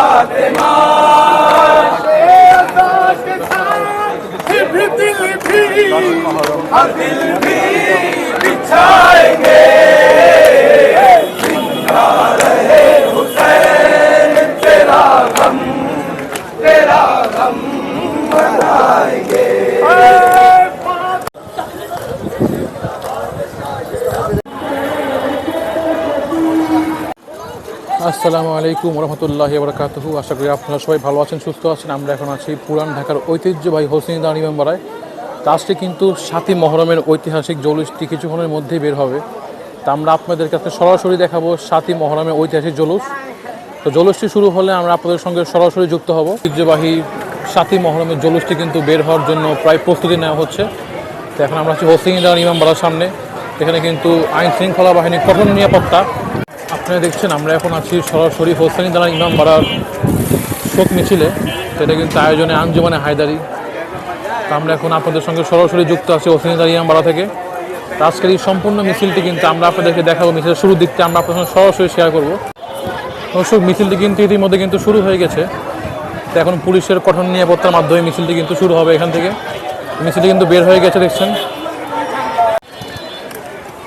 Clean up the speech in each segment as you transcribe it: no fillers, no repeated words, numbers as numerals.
फातिमा दिल भी बिछाएंगे जिंदा रहे हुसैन तेरा गम मनाएंगे। আসসালামু আলাইকুম রহমতুল্লাহি ওয়া বারাকাতুহু। আশা করি আপনারা সবাই ভালো আছেন, সুস্থ আছেন। আমরা এখন আছি পুরান ঢাকার ঐতিহ্যবাহী হোসেনি দাঁড়ান ইমামবাড়ায়। আজকে কিন্তু ৭ই মহরমের ঐতিহাসিক জৌলুসটি কিছুক্ষণের মধ্যেই বের হবে। তা আমরা আপনাদের কাছে সরাসরি দেখাবো ৭ই মহরমের ঐতিহাসিক জৌলুস। তো জৌলুসটি শুরু হলে আমরা আপনাদের সঙ্গে সরাসরি যুক্ত হব। ঐতিহ্যবাহী ৭ই মহরমের জৌলুসটি কিন্তু বের হওয়ার জন্য প্রায় প্রস্তুতি নেওয়া হচ্ছে। তো এখন আমরা আছি হোসেনি দাঁড়ান ইমামবাড়ার সামনে। এখানে কিন্তু আইন শৃঙ্খলা বাহিনীর কঠোর নিরাপত্তা। আপনারা দেখছেন আমরা এখন আছি সরাসরি হোসেনি দাঁড়ান ইমামবাড়ার শোক মিছিলে। সেটা কিন্তু আয়োজনে আঞ্জুমানে হায়দারি। তো আমরা এখন আপনাদের সঙ্গে সরাসরি যুক্ত আছি হোসেনি দাঁড়ান ইমামবাড়া থেকে। আজকের এই সম্পূর্ণ মিছিলটি কিন্তু আমরা আপনাদেরকে দেখাবো। মিছিলের শুরুর দিকটা আমরা আপনাদের সঙ্গে সরাসরি শেয়ার করবো। দর্শক, মিছিলটি কিন্তু ইতিমধ্যে কিন্তু শুরু হয়ে গেছে। তো এখন পুলিশের কঠোর নিরাপত্তার মাধ্যমে মিছিলটি কিন্তু শুরু হবে এখান থেকে। মিছিলটি কিন্তু বের হয়ে গেছে দেখছেন।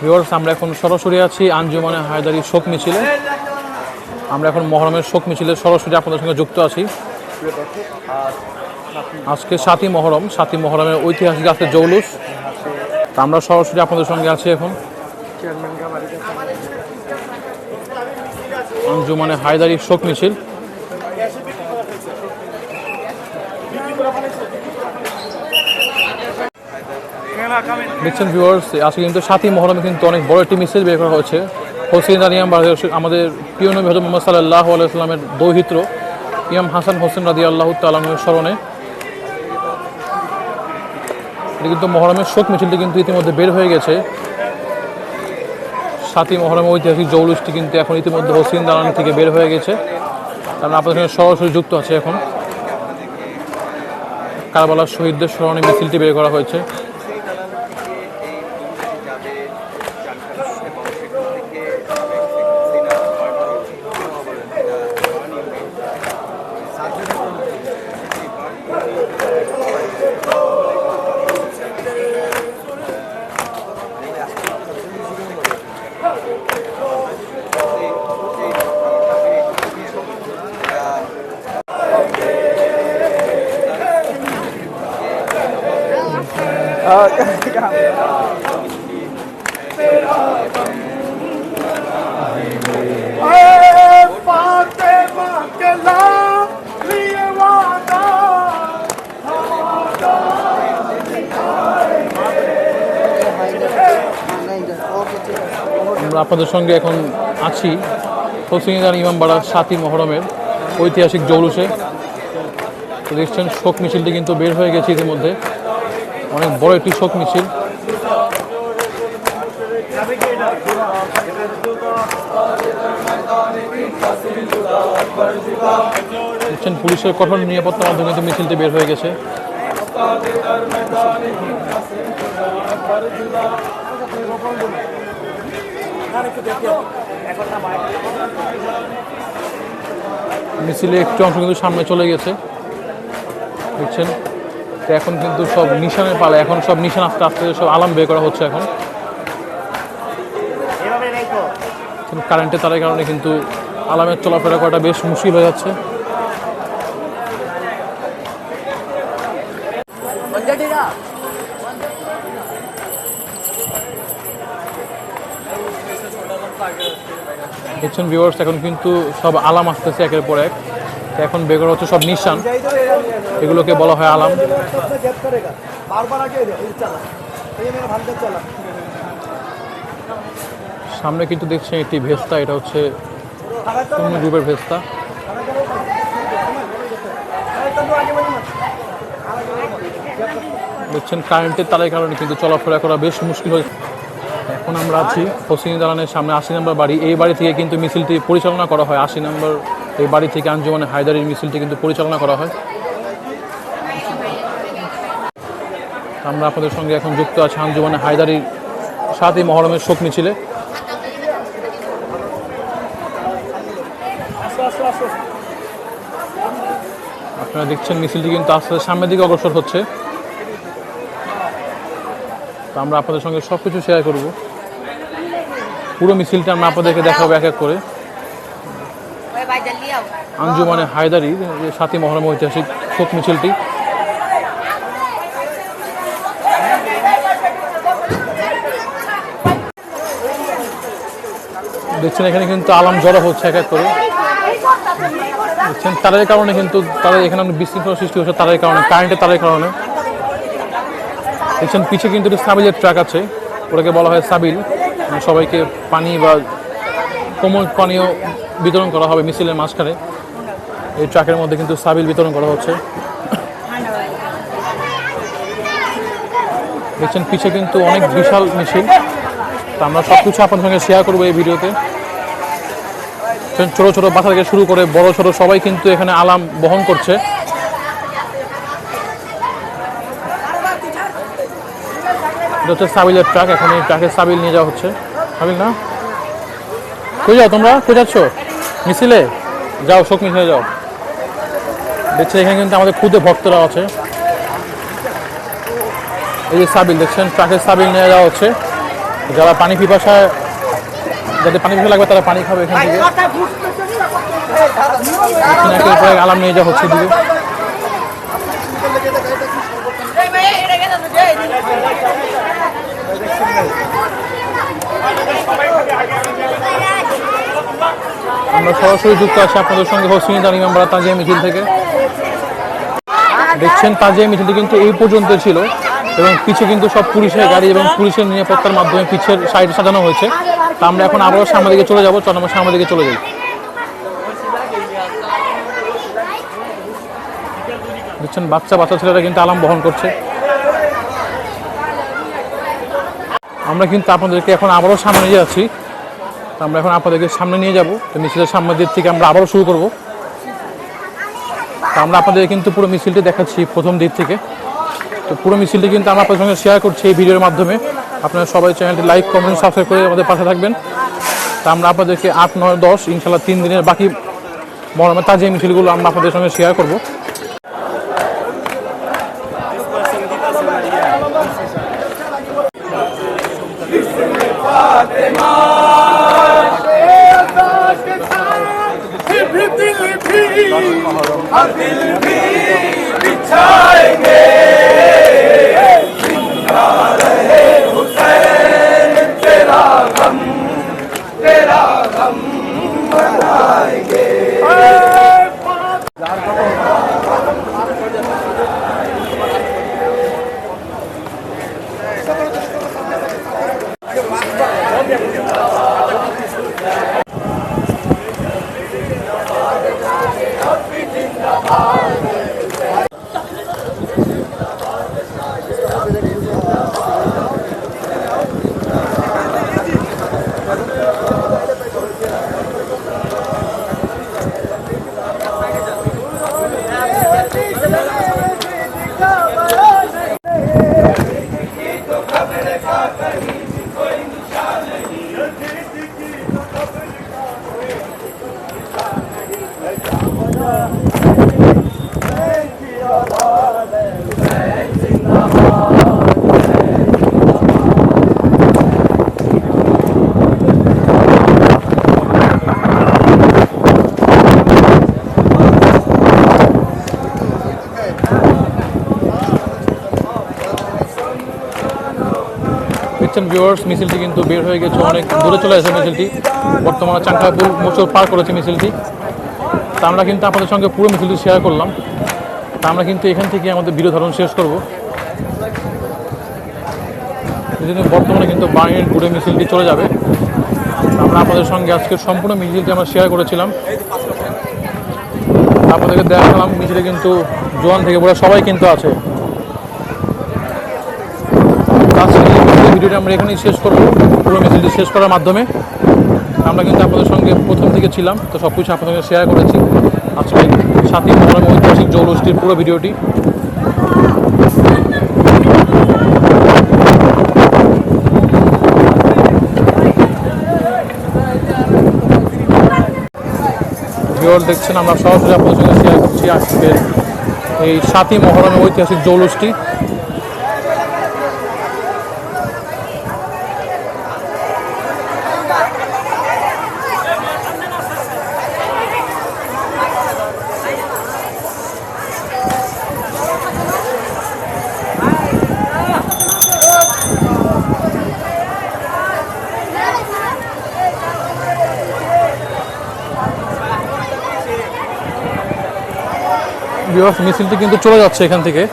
ভিউয়ার্স, আমরা এখন সরাসরি আছি আঞ্জুমানে হায়দারি শোক মিছিলে। আমরা এখন মহরমের শোক মিছিলের সরাসরি আপনাদের সঙ্গে যুক্ত আছি। আজকে ৭ই মহরমের ঐতিহাসিক আজকে জৌলুস। আমরা সরাসরি আপনাদের সঙ্গে আছি এখন আঞ্জুমানে হায়দারি শোক মিছিল। দেখছেন ভিউয়ার্স, আজকে কিন্তু ৭ই মহরমে কিন্তু অনেক বড় একটি মিছিল বের করা হয়েছে। হোসেনি দাঁড়ান ইমামবাড়া আমাদের প্রিয় নবী হযরত মুহাম্মদ সাল্লাল্লাহু আলাইহি ওয়াসাল্লামের দৌহিত্র ইমাম হাসান হোসেন রাদিয়াল্লাহু তাআলা আনহুর স্মরণে এটা কিন্তু মহরমের শোক মিছিলটি কিন্তু ইতিমধ্যে বের হয়ে গেছে। ৭ই মহরমের ঐতিহাসিক জৌলুসটি কিন্তু এখন ইতিমধ্যে হোসেনি দাঁড়ান থেকে বের হয়ে গেছে। আমরা আপনাদের সঙ্গে সরাসরি যুক্ত আছে এখন। কারবালার শহীদদের স্মরণে মিছিলটি বের করা হয়েছে। আমরা আপনাদের সঙ্গে এখন আছি হোসেনি দাঁড়ান ইমামবাড়া ৭ই মহরমের ঐতিহাসিক জৌলুসে। দেখছেন শোক মিছিলটি কিন্তু বের হয়ে গেছে ইতিমধ্যে। অনেক বড় একটি শোক মিছিল। দেখছেন পুলিশের কঠোর নিরাপত্তার মাধ্যমে কিন্তু মিছিলটি বের হয়ে গেছে। মিছিলে একটু অংশ কিন্তু সামনে চলে গেছে দেখছেন। তো এখন কিন্তু সব নিশানের পালা। এখন সব নিশান আস্তে আস্তে সব আলাম বের করা হচ্ছে। এখন কারেন্টের তারের কারণে কিন্তু আলামের চলাফেরা করাটা বেশ মুশকিল হয়ে যাচ্ছে। দেখছেন ভিউয়ার্স, এখন কিন্তু সব আলাম আসতেছে একের পর এক। এখন বের করা হচ্ছে সব নিশান, এগুলোকে বলা হয় আলাম। সামনে কিন্তু দেখছেন একটি ভেস্তা, এটা হচ্ছে অন্য গ্রুপের ভেস্তা। দেখছেন কারেন্টের তারের কারণে কিন্তু চলাফেরা করা বেশ মুশকিল হয়েছে। এখন আমরা আছি হোসেনি দালানের সামনে ৮০ নম্বর বাড়ি। এই বাড়ি থেকে কিন্তু মিছিলটি পরিচালনা করা হয়। ৮০ নম্বর এই বাড়ি থেকে আঞ্জুমানে হায়দারির মিছিলটি কিন্তু পরিচালনা করা হয়। আমরা আপনাদের সঙ্গে এখন যুক্ত আছি আঞ্জুমানে হায়দারির ৭ই মহরমের শোক মিছিলে। আপনারা দেখছেন মিছিলটি কিন্তু আস্তে আস্তে সামনের দিকে অগ্রসর হচ্ছে। তো আমরা আপনাদের সঙ্গে সব কিছু শেয়ার করব। পুরো মিছিলটা আমরা আপনাদেরকে দেখাবো এক এক করে। আঞ্জুমানে হায়দারির যে ৭ই মহরম ঐতিহাসিক শোক মিছিলটি। দেখছেন এখানে কিন্তু আলাম জড়ো হচ্ছে এক এক করে। দেখছেন তারের কারণে কিন্তু তাদের এখানে বিশৃঙ্খলা সৃষ্টি হচ্ছে, তারের কারণে, কারেন্টের তারের কারণে। দেখছেন পিছে কিন্তু সাবিলের ট্রাক আছে, ওটাকে বলা হয় সাবিল। সবাইকে পানি বা কোমল পানীয় বিতরণ করা হবে মিছিলের মাঝখানে। এই ট্রাকের মধ্যে কিন্তু সাবিল বিতরণ করা হচ্ছে। দেখছেন পিছে কিন্তু অনেক বিশাল মিছিল। তো আমরা সব কিছু আপনাদের সঙ্গে শেয়ার করবো এই ভিডিওতে। ছোট ছোট বাচ্চা থেকে শুরু করে বড় ছোট সবাই কিন্তু এখানে আলাম বহন করছে। এটা হচ্ছে সাবিলের ট্রাক। এখন এই ট্রাকে সাবিল নিয়ে যাওয়া হচ্ছে। সাবিল না, কই যাও তোমরা? কই যাচ্ছ? মিছিলে যাও, শোক মিছিলে যাও। দেখছেন এখানে কিন্তু আমাদের খুদে ভক্তরা আছে। এই যে সাবিল দেখছেন, ট্রাকের সাবিল নিয়ে যাওয়া হচ্ছে। যারা পানি পিপাসায়, যাদের পানি পিপাসা লাগবে তারা পানি খাবে এখান থেকে। একের পর এক আলাম নিয়ে যাওয়া হচ্ছে দিকে। আমরা সরাসরি যুক্ত আছি আপনাদের সঙ্গে হোসেনি দাঁড়িয়ে তাজিয়া মিছিল থেকে। দেখছেন তাজিয়া মিছিলটি কিন্তু এই পর্যন্ত ছিল এবং পিছে কিন্তু সব পুলিশের গাড়ি এবং পুলিশের নিরাপত্তার মাধ্যমে পিছের সাইড সাজানো হয়েছে। তা আমরা এখন আবারও সামনের দিকে চলে যাবো। চল আমরা সামনের দিকে চলে যাই। দেখছেন বাচ্চা বাচ্চা ছেলেরা কিন্তু আলাম বহন করছে। আমরা কিন্তু আপনাদেরকে এখন আবারও সামনে নিয়ে যাচ্ছি। আমরা এখন আপনাদেরকে সামনে নিয়ে যাব। তো মিছিলের সামনের দিক থেকে আমরা আবারও শুরু করব। তো আমরা আপনাদের কিন্তু পুরো মিছিলটি দেখাচ্ছি প্রথম দিক থেকে। তো পুরো মিছিলটি কিন্তু আমরা আপনাদের সঙ্গে শেয়ার করছি এই ভিডিওর মাধ্যমে। আপনারা সবাই চ্যানেলটি লাইক, কমেন্ট, সাবস্ক্রাইব করে আমাদের পাশে থাকবেন। তা আমরা আপনাদেরকে ৮, ৯, ১০ ইনশাল্লাহ ৩ দিনের বাকি মহরমের তাজিয়া মিছিলগুলো আমরা আপনাদের সঙ্গে শেয়ার করব। हम दिल भी बिछाएंगे, जिंदा रहे हुसैन तेरा गम मनाएंगे। দেখছেন ভিউয়ার্স, মিছিলটি কিন্তু বের হয়ে গেছে, অনেক দূরে চলে আসে মিছিলটি। বর্তমানে চাংখাপুর মোচর পার করেছে মিছিলটি। তা আমরা কিন্তু আপনাদের সঙ্গে পুরো মিছিলটি শেয়ার করলাম। তা আমরা কিন্তু এখান থেকে আমাদের ভিডিও ধারণ শেষ করব। বর্তমানে কিন্তু বাহিনীর ঘুরে মিছিলটি চলে যাবে। আমরা আপনাদের সঙ্গে আজকে সম্পূর্ণ মিছিলটি আমরা শেয়ার করেছিলাম। আপনাদেরকে দেখালাম মিছিলে কিন্তু জোয়ান থেকে বলে সবাই কিন্তু আছে। ভিডিওটা আমরা এখানেই শেষ করব। পুরো মিছিলটি শেষ করার মাধ্যমে আমরা কিন্তু আপনাদের সঙ্গে প্রথম থেকে ছিলাম, তো সব কিছু আপনাদের সঙ্গে শেয়ার করেছি। আজকে ৭ই মহরম ঐতিহাসিক জৌলুসটির পুরো ভিডিওটি। ভিডিও দেখছেন, আমরা সরাসরি আপনাদের সঙ্গে শেয়ার করছি আজকের এই 7ই মহরমের ঐতিহাসিক জৌলুসটি। মিছিলটি কিন্তু চলে যাচ্ছে এখান থেকে,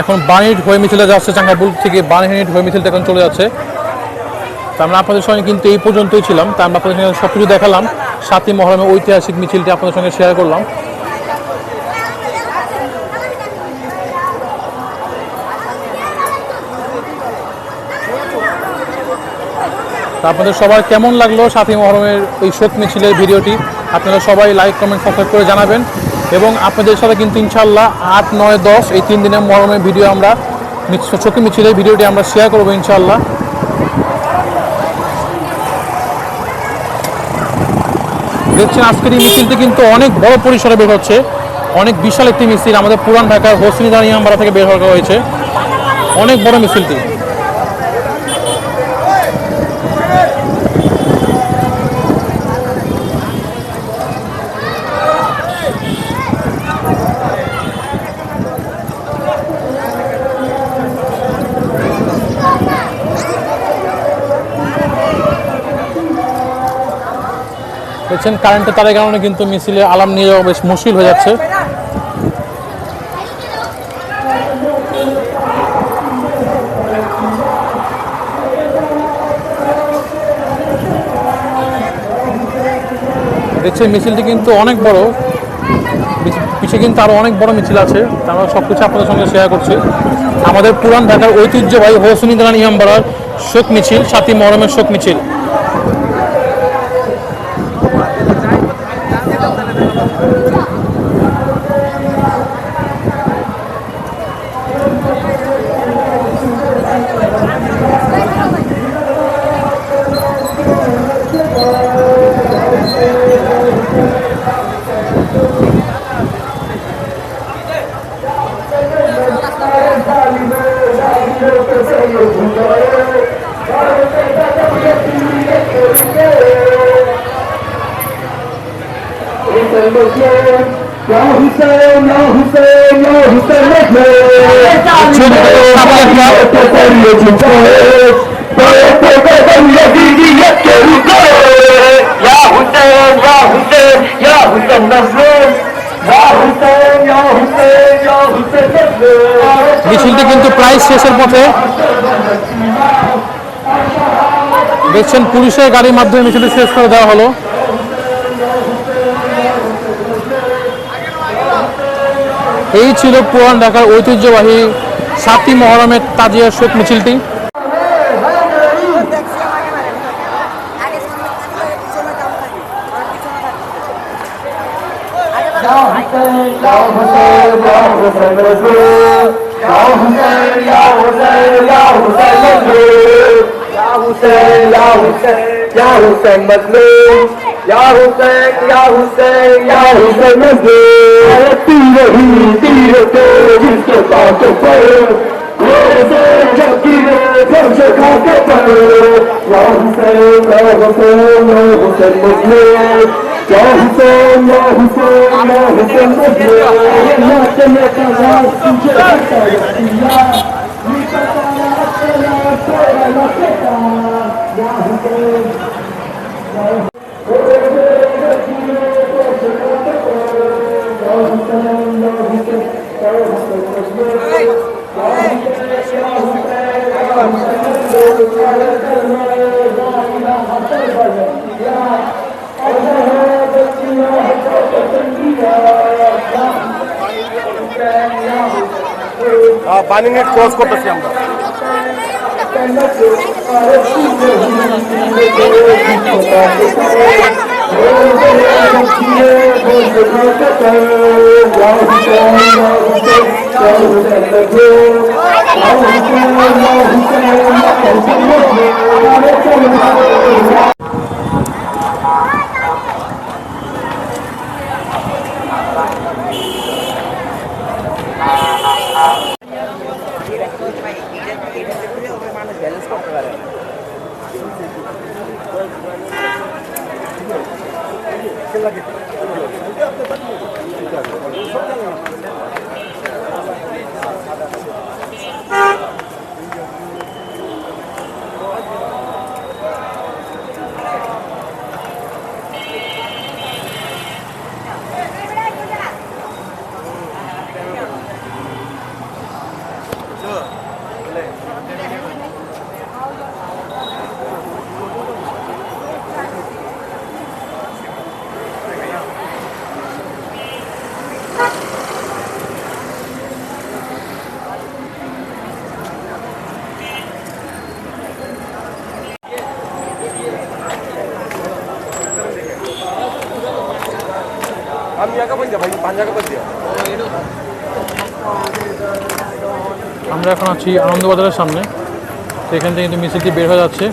এখন বাণিজ্য হয়ে মিছিলে যাচ্ছে, চাঙ্গাপুর থেকে বাণিজ্য হয়ে মিছিলটা এখন চলে যাচ্ছে। তা আমরা আপনাদের সঙ্গে কিন্তু এই পর্যন্তই ছিলাম, তা আমরা আপনাদের সঙ্গে সব কিছু দেখালাম, 7ই মহরমের ঐতিহাসিক মিছিলটি আপনাদের সঙ্গে শেয়ার করলাম। তা আপনাদের সবার কেমন লাগলো 7ই মহরমের এই শোক মিছিলের ভিডিওটি, আপনারা সবাই লাইক কমেন্ট সাবস্ক্রাইব করে জানাবেন। এবং আপনাদের সাথে কিন্তু ইনশাআল্লাহ 8, 9, 10 এই 3 দিনের মহরমের ভিডিও আমরা শোক মিছিলের ভিডিওটি আমরা শেয়ার করবো ইনশাআল্লাহ। দেখছেন আজকের এই মিছিলটি কিন্তু অনেক বড় পরিসরে বের হচ্ছে, অনেক বিশাল একটি মিছিল আমাদের পুরান ঢাকার হোসেনি দাঁড়ি ইমামবাড়া থেকে বের করা হয়েছে, অনেক বড় মিছিলটি। দেখছেন কারেন্টের তারের কারণে কিন্তু মিছিলে আলাম নিয়ে যাওয়া বেশ মুশকিল হয়ে যাচ্ছে। দেখছেন মিছিলটি কিন্তু অনেক বড়, পিছিয়ে কিন্তু আরো অনেক বড় মিছিল আছে, আমরা সব কিছু আপনাদের সঙ্গে শেয়ার করছি। আমাদের পুরান ঢাকার ঐতিহ্যবাহী হোসেনি দাঁড়ি ইমামবাড়ার শোক মিছিল, 7ই মহরমের শোক মিছিল। মিছিলটি কিন্তু প্রায় শেষের পথে। দেখছেন পুলিশের গাড়ির মাধ্যমে মিছিলটি শেষ করে দেওয়া হলো। এই ছিল পুরান ঢাকার ঐতিহ্যবাহী 7ই মহরমের তাজিয়া শোক মিছিলটি। বার্নিং ক্রস করতেছি আমরা। আমি একা বলছি ভাই পাঞ্জাকা বলছি আমরা এখন আছি আনন্দবাজারের সামনে, তো এখান থেকে কিন্তু মিছিলটি বের হয়ে যাচ্ছে।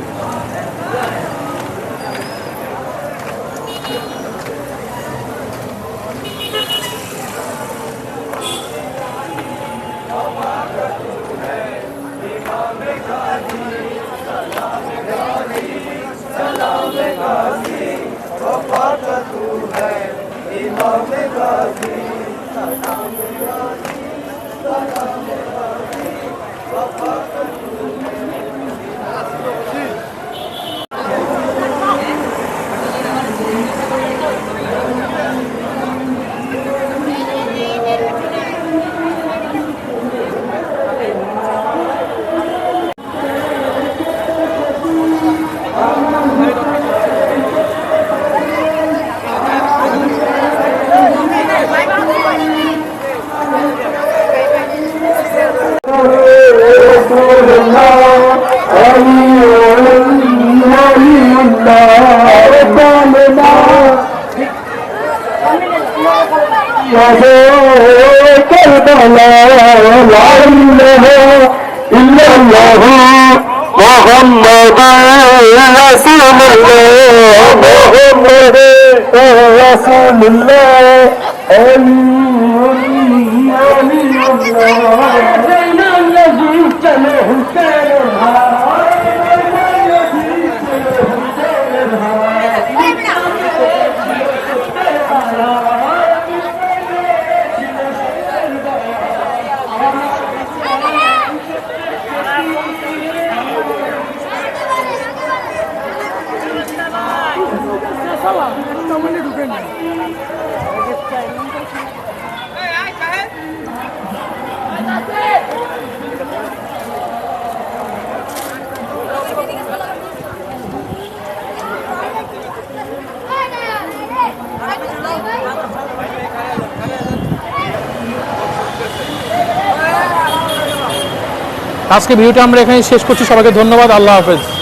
আজকে ভিডিওটা আমরা এখানে শেষ করছি। সবাইকে ধন্যবাদ। আল্লাহ হাফেজ।